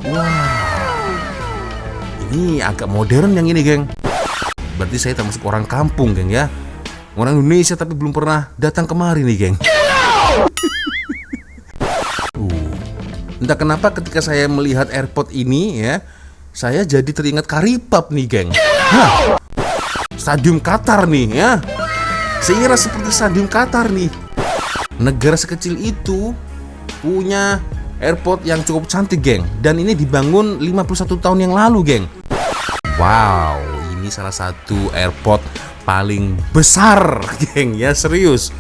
Wah, ini agak modern yang ini, geng. Berarti saya termasuk orang kampung, geng ya. Orang Indonesia tapi belum pernah datang kemari nih, geng. Entah kenapa ketika saya melihat airport ini ya, saya jadi teringat Karipap nih, geng. Hah, Stadium Qatar nih ya. Saya seperti Stadium Qatar nih. Negara sekecil itu punya airport yang cukup cantik, geng. Dan ini dibangun 51 tahun yang lalu, geng. Wow, ini salah satu airport paling besar, geng ya, serius.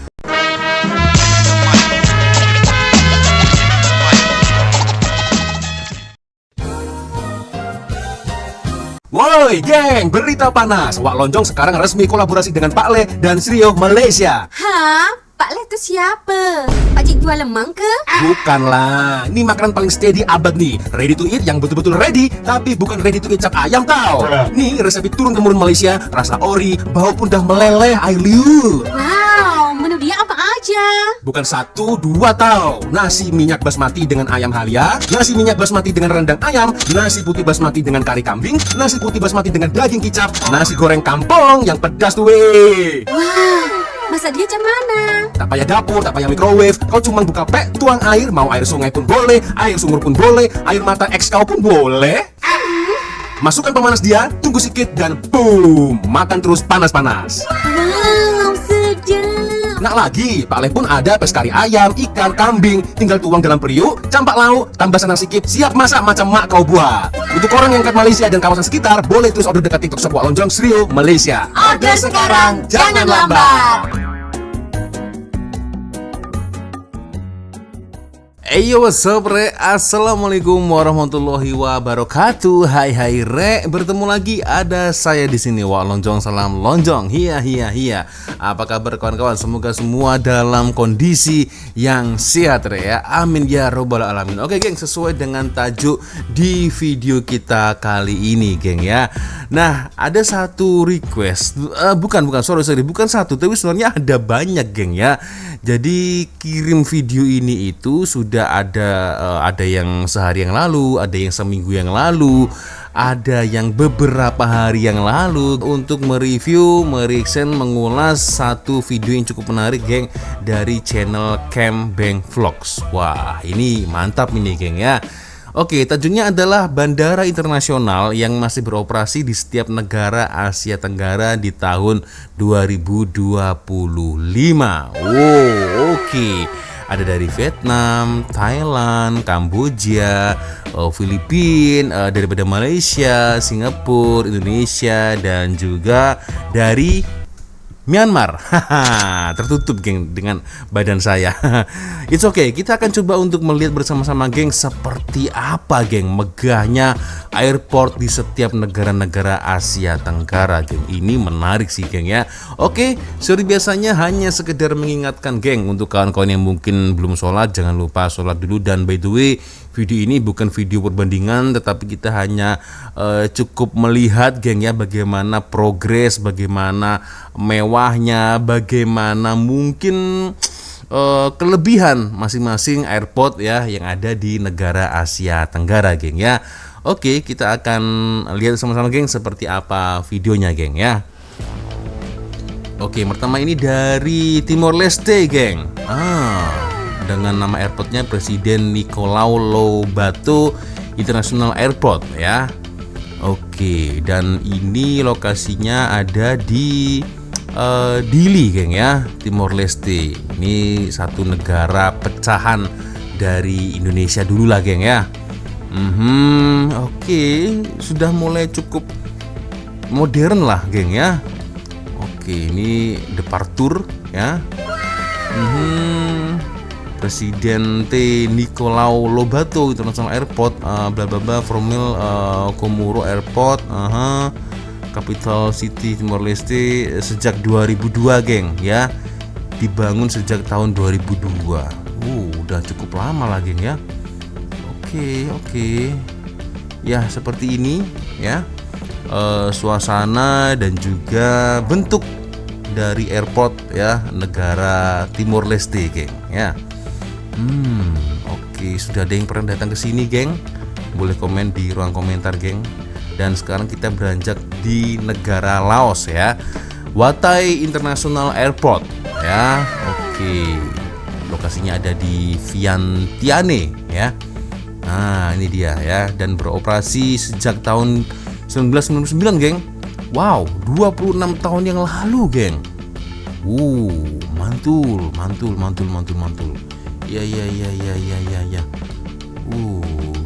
Woi geng, berita panas. Wak Lonjong sekarang resmi kolaborasi dengan Pak Le dan Srio Malaysia. Hah? Pak Le itu siapa? Pakcik jual lemang ke? Bukanlah, ini makanan paling steady abad nih. Ready to eat yang betul-betul ready, tapi bukan ready to eat cap ayam tau. Nih resep turun-temurun Malaysia, rasa ori, bau pun dah meleleh, I liu. Wow, menu dia apa aja? Bukan 1, 2 tau. Nasi minyak basmati dengan ayam halia, nasi minyak basmati dengan rendang ayam, nasi putih basmati dengan kari kambing, nasi putih basmati dengan daging kicap, nasi goreng kampung yang pedas tuh weh. Wah, masak dia macam mana? Tak payah dapur, tak payah microwave. Kau cuma buka pek, tuang air. Mau air sungai pun boleh, air sumur pun boleh, air mata ex kau pun boleh. Masukkan pemanas dia, tunggu sedikit dan boom, makan terus panas-panas. Wow, sedap. Nak lagi, Pak Le pun ada pes kari ayam, ikan, kambing. Tinggal tuang dalam periuk, campak lauk, tambah senang sikit, siap masak macam mak kau buat. Untuk orang yang kat Malaysia dan kawasan sekitar, boleh terus order dekat TikTok shop Wak Lonjong Srio Malaysia. Order sekarang, jangan lambat. Eyo, what's up, re? Assalamualaikum warahmatullahi wabarakatuh. Hai re, bertemu lagi ada saya di sini, Wak Lonjong. Salam Lonjong. Hiya. Apa kabar kawan-kawan? Semoga semua dalam kondisi yang sehat, re ya. Amin ya robbal alamin. Oke, geng, sesuai dengan tajuk di video kita kali ini, geng ya. Nah, ada satu request. Bukan satu, tapi sebenarnya ada banyak, geng ya. Jadi kirim video ini itu sudah ada yang sehari yang lalu, ada yang seminggu yang lalu, ada yang beberapa hari yang lalu untuk mereview, mereaction, mengulas satu video yang cukup menarik, geng, dari channel Camp Bang Vlogs. Wah, ini mantap ini, geng ya. Oke, tajuknya adalah bandara internasional yang masih beroperasi di setiap negara Asia Tenggara di tahun 2025. Oh, oke. Ada dari Vietnam, Thailand, Kamboja, Filipina, daripada Malaysia, Singapura, Indonesia, dan juga dari Myanmar. Tertutup, geng, dengan badan saya. It's okay, kita akan coba untuk melihat bersama-sama, geng, seperti apa, geng, megahnya airport di setiap negara-negara Asia Tenggara, geng. Ini menarik sih, geng ya. Oke, seperti biasanya hanya sekedar mengingatkan, geng, untuk kawan-kawan yang mungkin belum sholat, jangan lupa sholat dulu. Dan by the way, video ini bukan video perbandingan, tetapi kita hanya cukup melihat, geng ya, bagaimana progres, bagaimana mewahnya, bagaimana mungkin kelebihan masing-masing airport ya yang ada di negara Asia Tenggara, geng ya. Oke, kita akan lihat sama-sama, geng, seperti apa videonya, geng ya. Oke, pertama ini dari Timor Leste, geng. Dengan nama airportnya Presiden Nicolau Lobato International Airport ya. Oke, dan ini lokasinya ada di Dili, geng ya, Timor Leste. Ini satu negara pecahan dari Indonesia dulu lah, geng ya. Oke, sudah mulai cukup modern lah, geng ya. Oke, ini departure ya. Presidente Nicolau Lobato International Airport, bla bla bla, Formil Komoro Airport, Capital City Timor Leste sejak 2002, geng ya. Dibangun sejak tahun 2002. Udah cukup lama lah, geng ya. Oke. Ya, seperti ini ya. Suasana dan juga bentuk dari airport ya negara Timor Leste, geng ya. Oke, sudah ada yang pernah datang ke sini, geng. Boleh komen di ruang komentar, geng. Dan sekarang kita beranjak di negara Laos ya. Watai International Airport ya. Oke. Lokasinya ada di Vientiane ya. Nah, ini dia ya, dan beroperasi sejak tahun 1999, geng. Wow, 26 tahun yang lalu, geng. Mantul. Ya.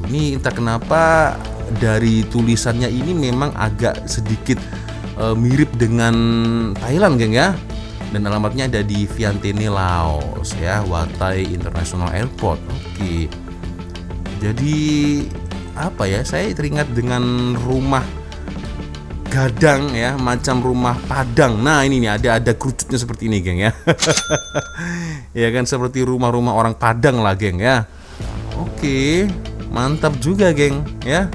Ini entah kenapa dari tulisannya ini memang agak sedikit mirip dengan Thailand, geng ya. Dan alamatnya ada di Vientiane, Laos ya, Watai International Airport. Oke. Jadi apa ya? Saya teringat dengan rumah gadang ya, macam rumah Padang. Nah, ini nih ada kerucutnya seperti ini, geng ya. Ya kan, seperti rumah-rumah orang Padang lah, geng ya. Oke, mantap juga, geng ya.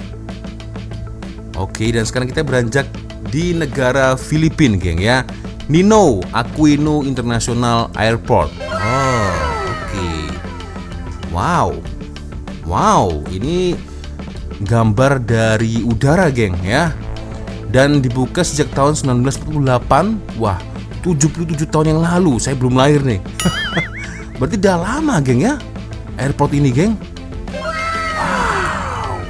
Oke, dan sekarang kita beranjak di negara Filipina, geng ya. Ninoy Aquino International Airport. Oke. Wow, ini gambar dari udara, geng ya. Dan dibuka sejak tahun 1948. Wah, 77 tahun yang lalu. Saya belum lahir nih. Berarti udah lama, geng ya, airport ini, geng. Wow.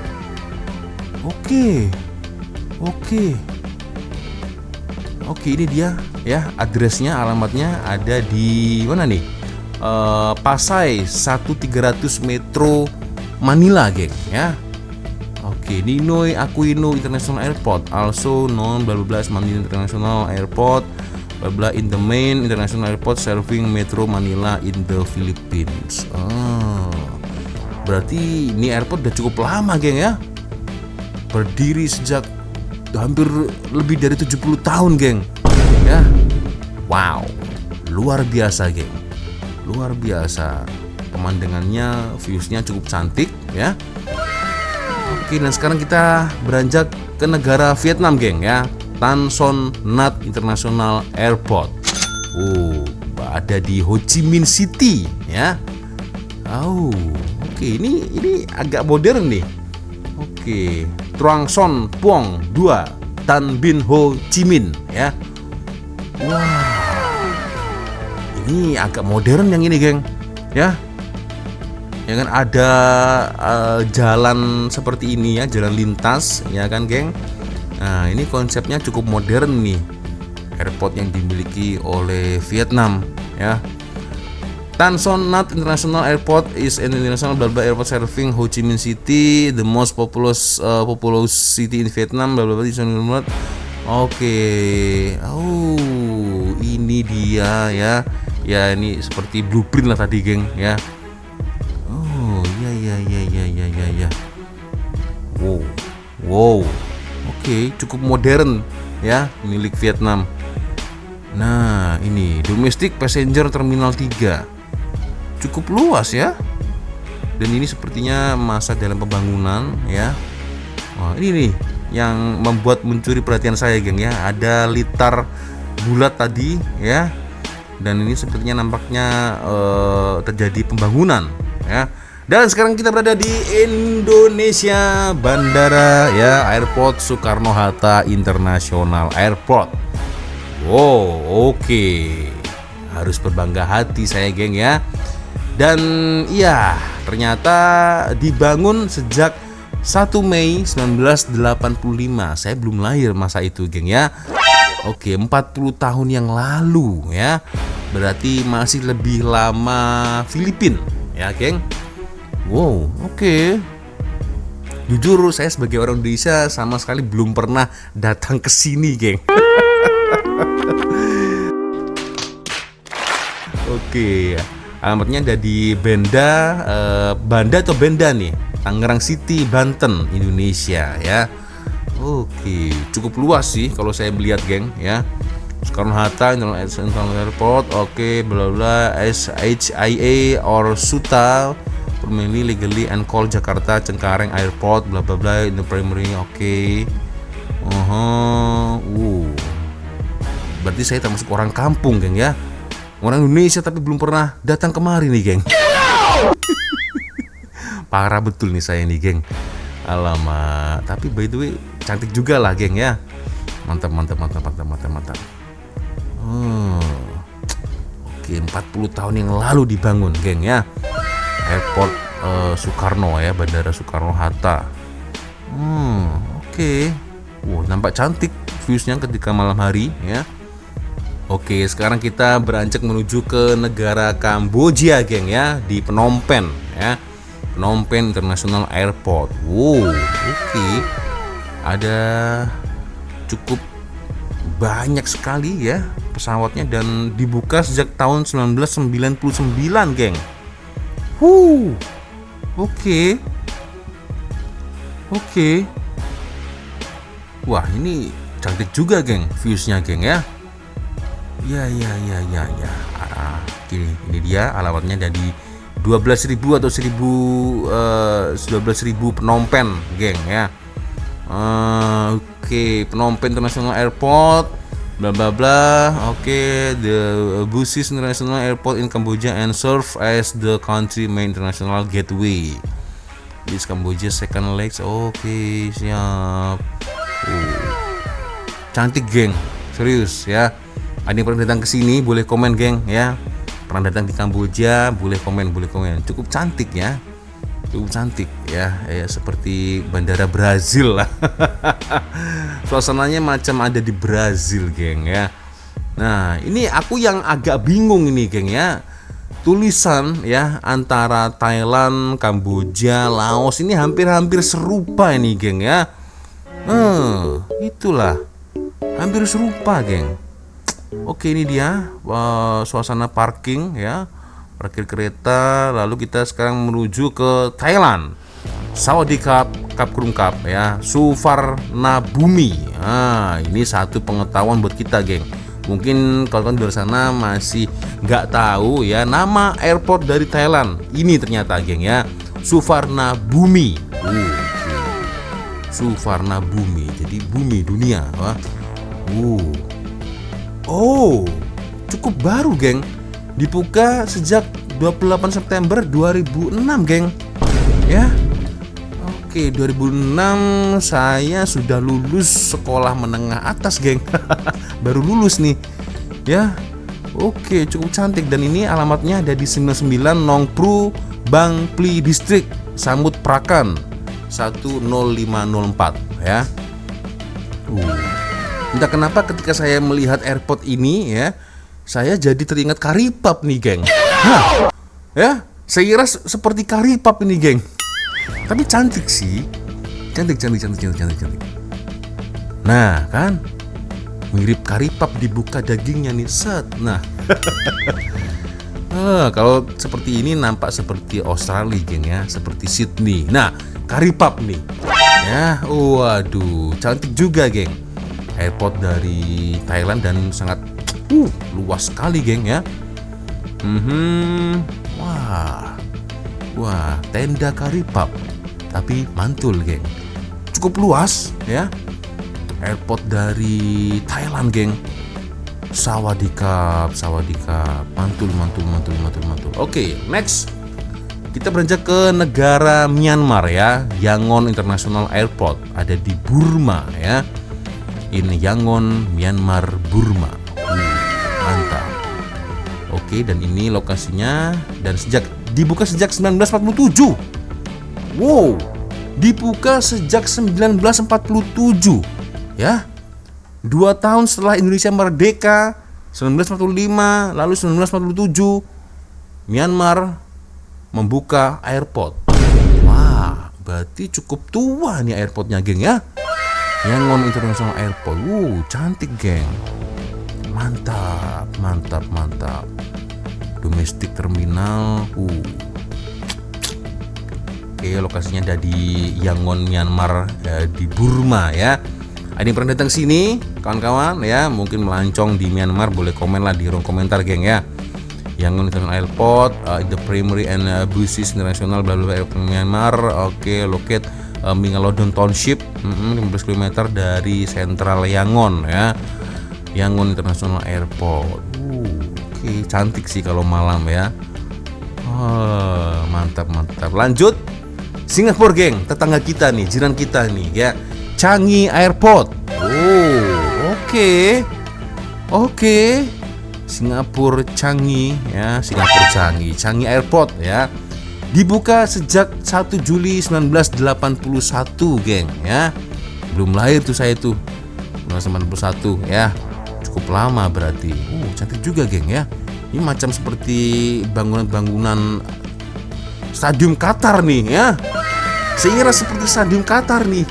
Oke, ini dia ya, addressnya, alamatnya ada di mana nih? Pasay 1300 Metro Manila, geng ya. Oke, Ninoy Aquino International Airport, also known bla bla bla Manila International Airport, bla bla, in the main international airport serving Metro Manila in the Philippines. Berarti ini airport udah cukup lama, geng ya. Berdiri sejak hampir lebih dari 70 tahun, geng ya. Wow, luar biasa, geng. Luar biasa. Pemandangannya, viewsnya cukup cantik ya. Oke, dan sekarang kita beranjak ke negara Vietnam, geng ya. Tan Son Nhat International Airport. Ada di Ho Chi Minh City ya. Oke, ini agak modern nih. Oke, Truong Son Puong 2 Tan Binh Ho Chi Minh ya. Wow, ini agak modern yang ini, geng ya. Ya kan, ada jalan seperti ini ya, jalan lintas ya kan, geng. Nah, ini konsepnya cukup modern nih, airport yang dimiliki oleh Vietnam ya. Tan Son Nhat International Airport is an international airport serving Ho Chi Minh City, the most populous city in Vietnam, bla bla bla. Oke. Ini dia ya. Ya, ini seperti blueprint lah tadi, geng ya. Ya. Wow. Oke, cukup modern ya, milik Vietnam. Nah, ini Domestic Passenger Terminal 3. Cukup luas ya. Dan ini sepertinya masa dalam pembangunan ya. Wah, ini nih yang membuat mencuri perhatian saya, geng ya. Ada litar bulat tadi ya. Dan ini sepertinya nampaknya terjadi pembangunan ya. Dan sekarang kita berada di Indonesia, bandara ya, Airport Soekarno-Hatta International Airport. Wow, oke. Harus berbangga hati saya, geng ya. Dan iya, ternyata dibangun sejak 1 Mei 1985. Saya belum lahir masa itu, geng ya. Oke, 40 tahun yang lalu ya. Berarti masih lebih lama Filipina ya, geng. Wow, oke. Jujur, saya sebagai orang Indonesia sama sekali belum pernah datang ke sini, geng. Oke, alamatnya ada di Banda atau Benda nih, Tangerang City, Banten, Indonesia ya. Oke, cukup luas sih kalau saya melihat, geng ya. Soekarno-Hatta International Airport, oke, bla bla, SHIA or SUTA, formerly legally and called Jakarta Cengkareng Airport, bla bla bla, in the primary, oke. Berarti saya termasuk orang kampung, geng ya. Orang Indonesia tapi belum pernah datang kemari nih, geng. Parah betul nih saya nih, geng. Alamak, tapi by the way cantik juga lah geng ya. Mantap. Oke, 40 tahun yang lalu dibangun geng ya. Airport Soekarno ya, Bandara Soekarno-Hatta. Oke. Nampak cantik viewsnya ketika malam hari ya. Oke, sekarang kita beranjak menuju ke negara Kamboja geng ya, di Phnom Penh ya. Phnom Penh International Airport. Oke. Ada cukup banyak sekali ya pesawatnya dan dibuka sejak tahun 1999 geng. Oke. Wah, ini cantik juga geng viewsnya geng ya. Ya. Ini dia alamatnya dari 12.000 atau 12.000 Phnom Penh geng ya. Oke, Phnom Penh International Airport bla bla bla. Oke, the Busis International Airport in Cambodia and serve as the country main international gateway. This Cambodia second legs. Oke, siap. Cantik geng, serius ya. Ada yang pernah datang ke sini boleh komen geng ya. Pernah datang di Kamboja boleh komen. Cukup cantik ya. Seperti bandara Brazil lah. Suasananya macam ada di Brazil geng ya. Nah, ini aku yang agak bingung ini geng ya. Tulisan ya antara Thailand, Kamboja, Laos ini hampir-hampir serupa ini geng ya. Itulah hampir serupa geng. Oke, ini dia suasana parking ya, parkir kereta. Lalu kita sekarang menuju ke Thailand. Sawadee-khap, Krungkap ya, Suvarnabhumi. Ini satu pengetahuan buat kita geng. Mungkin kalau kalian di luar sana masih nggak tahu ya, nama airport dari Thailand ini ternyata geng ya, Suvarnabhumi. Suvarnabhumi, jadi bumi dunia. Cukup baru geng. Dibuka sejak 28 September 2006 geng. Ya. Oke, 2006 saya sudah lulus sekolah menengah atas geng. Baru lulus nih. Ya. Oke, cukup cantik dan ini alamatnya ada di 99 Nong Pru, Bang Pli District, Samut Prakan 10504 ya. Entah kenapa ketika saya melihat airport ini ya, saya jadi teringat karipap nih geng. Ya, saya kira seperti karipap ini geng. Tapi cantik sih. Cantik. Nah, kan? Mirip karipap, dibuka dagingnya nih, set. Nah. Kalau seperti ini nampak seperti Australia geng ya, seperti Sydney. Nah, karipap nih. Ya, waduh, cantik juga geng. Airport dari Thailand dan sangat luas sekali geng ya. Wah, tenda karipap tapi mantul geng. Cukup luas ya. Airport dari Thailand geng. Sawadee-khap. Mantul. Oke, next. Kita beranjak ke negara Myanmar ya. Yangon International Airport ada di Burma ya. Ini Yangon, Myanmar, Burma. Mantap. Oke, dan ini lokasinya dan dibuka sejak 1947. Wow, dibuka sejak 1947 ya. 2 tahun setelah Indonesia merdeka, 1945, lalu 1947 Myanmar membuka airport. Wah, berarti cukup tua nih airportnya geng ya. Yangon International Airport. Cantik geng. Mantap. Domestic terminal. Oke, lokasinya ada di Yangon, Myanmar, di Burma ya. Ada yang pernah datang sini, kawan-kawan ya, mungkin melancong di Myanmar, boleh komen lah di ruang komentar geng ya. Yangon International Airport, the primary and Busis International bla bla Airport Myanmar. Oke, locate Mingalodon Township, 15 km dari sentral Yangon ya. Yangon International Airport. Oke, cantik sih kalau malam ya. Mantap. Lanjut. Singapura, geng, tetangga kita nih, jiran kita nih ya. Changi Airport. Oh, oke. Singapura Changi ya, Changi Airport ya. Dibuka sejak 1 Juli 1981, geng ya. Belum lahir tuh saya tuh. 1991 ya. Cukup lama berarti. Cantik juga, geng ya. Ini macam seperti bangunan-bangunan Stadium Qatar nih ya. Saya kira seperti Stadium Qatar nih.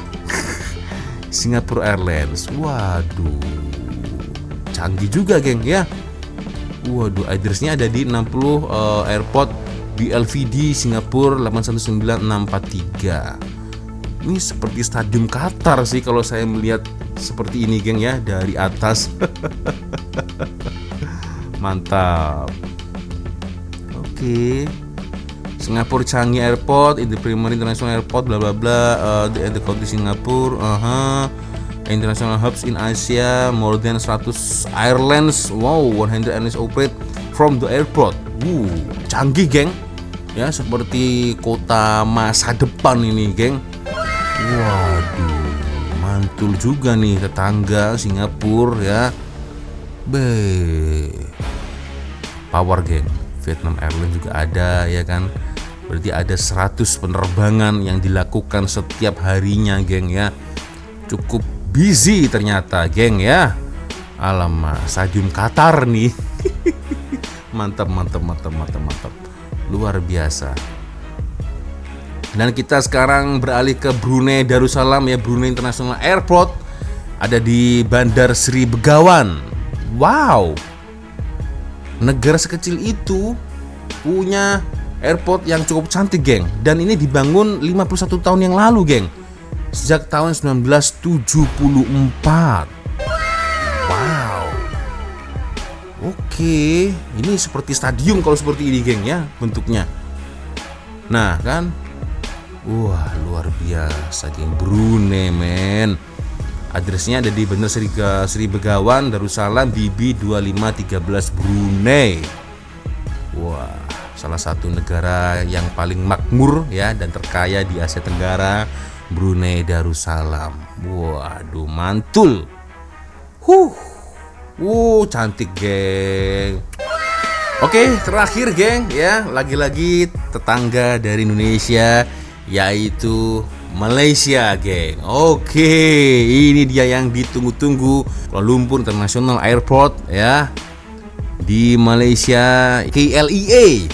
Singapore Airlines. Waduh. Canggih juga, geng ya. Waduh, address-nya ada di 60 Airport BLVD Singapura 819643. Ini seperti Stadium Qatar sih kalau saya melihat seperti ini, geng ya, dari atas. Mantap. Oke. Singapore Changi Airport, the primary international airport, bla bla bla, the country Singapore, international hubs in Asia, more than 100 airlines, 100 airlines operate from the airport. Canggih, geng. Ya, seperti kota masa depan ini, geng. Waduh, mantul juga nih tetangga Singapura ya. Power, geng. Vietnam Airlines juga ada ya kan. Berarti ada 100 penerbangan yang dilakukan setiap harinya, geng ya. Cukup busy ternyata, geng ya. Alamak, Stadium Qatar nih. Mantap. Luar biasa. Dan kita sekarang beralih ke Brunei Darussalam ya, Brunei International Airport. Ada di Bandar Sri Begawan. Wow. Negara sekecil itu punya airport yang cukup cantik, geng. Dan ini dibangun 51 tahun yang lalu, geng. Sejak tahun 1974. Wow. Oke, ini seperti stadium kalau seperti ini, geng ya, bentuknya. Nah, kan? Wah, luar biasa, geng. Brunei, men. Address-nya ada di Bandar Sri Begawan, Darussalam, BB 2513 Brunei. Wah, salah satu negara yang paling makmur ya dan terkaya di Asia Tenggara, Brunei Darussalam. Waduh, mantul. Cantik, geng. Oke, terakhir, geng ya, lagi-lagi tetangga dari Indonesia, yaitu Malaysia, geng. Oke, ini dia yang ditunggu-tunggu, Kuala Lumpur International Airport ya, di Malaysia, KLIA.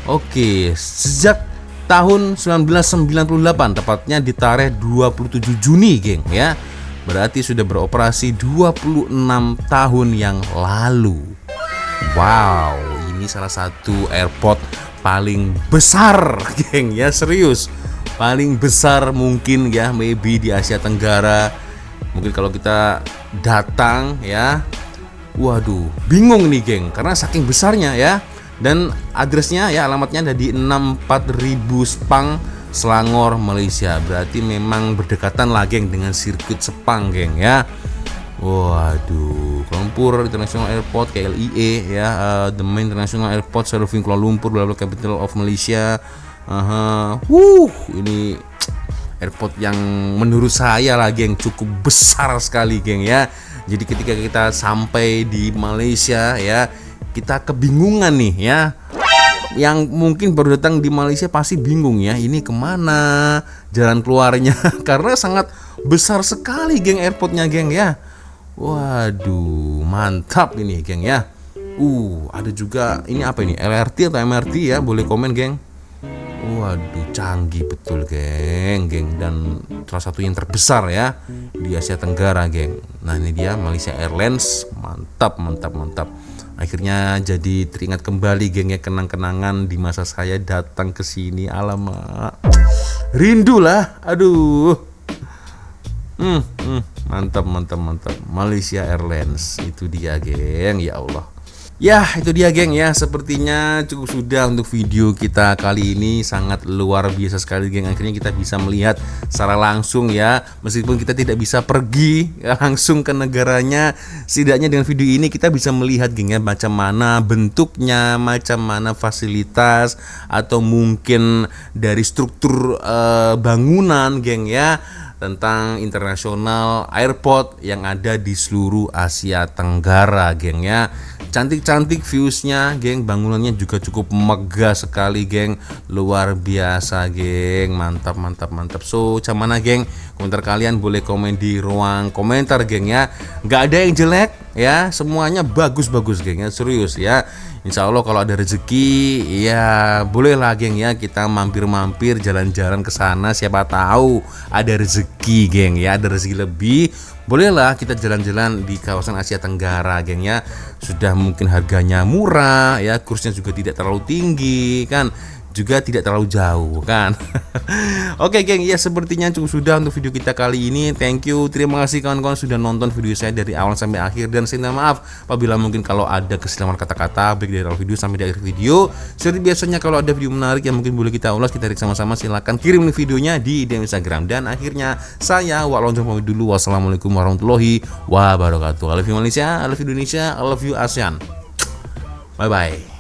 Oke, sejak tahun 1998, tepatnya di tarikh 27 Juni, geng ya. Berarti sudah beroperasi 26 tahun yang lalu. Wow, ini salah satu airport paling besar, geng ya, serius. Paling besar mungkin ya, maybe di Asia Tenggara. Mungkin kalau kita datang ya, waduh, bingung nih, geng, karena saking besarnya ya. Dan addressnya ya, alamatnya ada di 64000 Sepang, Selangor, Malaysia. Berarti memang berdekatan lah, geng, dengan sirkuit Sepang, geng ya. Waduh, Kuala Lumpur International Airport, KLIA ya, the main international airport serving Kuala Lumpur, bla bla, capital of Malaysia. Ini airport yang menurut saya lagi yang cukup besar sekali, geng ya. Jadi ketika kita sampai di Malaysia ya, kita kebingungan nih ya. Yang mungkin baru datang di Malaysia pasti bingung ya, ini kemana jalan keluarnya. Karena sangat besar sekali, geng, airportnya, geng ya. Waduh, mantap ini, geng ya. Ada juga ini apa ini, LRT atau MRT ya, boleh komen, geng. Waduh, canggih betul, geng, dan salah satu yang terbesar ya di Asia Tenggara, geng. Nah, ini dia Malaysia Airlines, mantap. Akhirnya jadi teringat kembali, geng ya, kenang-kenangan di masa saya datang ke sini. Alamak, rindu lah, aduh. Mantap. Malaysia Airlines, itu dia, geng, ya Allah. Ya, itu dia geng ya. Sepertinya cukup sudah untuk video kita kali ini. Sangat luar biasa sekali geng. Akhirnya kita bisa melihat secara langsung ya. Meskipun kita tidak bisa pergi ya, langsung ke negaranya, setidaknya dengan video ini kita bisa melihat geng ya, macam mana bentuknya, macam mana fasilitas, atau mungkin dari struktur bangunan geng ya, tentang internasional airport yang ada di seluruh Asia Tenggara geng ya. Cantik-cantik viewsnya geng, bangunannya juga cukup megah sekali geng, luar biasa geng, mantap mantap mantap. So macam mana geng, komentar kalian boleh komen di ruang komentar geng ya. Nggak ada yang jelek ya, semuanya bagus-bagus geng ya, serius ya. Insya Allah kalau ada rezeki ya bolehlah geng ya, kita mampir-mampir jalan-jalan ke sana, siapa tahu ada rezeki geng ya, ada rezeki lebih. Bolehlah kita jalan-jalan di kawasan Asia Tenggara geng ya. Sudah mungkin harganya murah ya, kursnya juga tidak terlalu tinggi kan, juga tidak terlalu jauh kan. Oke geng, ya sepertinya cukup sudah untuk video kita kali ini. Thank you, terima kasih kawan-kawan sudah nonton video saya dari awal sampai akhir. Dan saya minta maaf apabila mungkin kalau ada kesalahan kata-kata baik dari awal video sampai di akhir video. Seperti biasanya kalau ada video menarik yang mungkin boleh kita ulas, kita react sama-sama, silahkan kirim videonya di DM Instagram. Dan akhirnya saya Wak Lonjong pamit dulu. Wassalamualaikum warahmatullahi wabarakatuh. I love you Malaysia, I love you Indonesia, I love you ASEAN. Bye bye.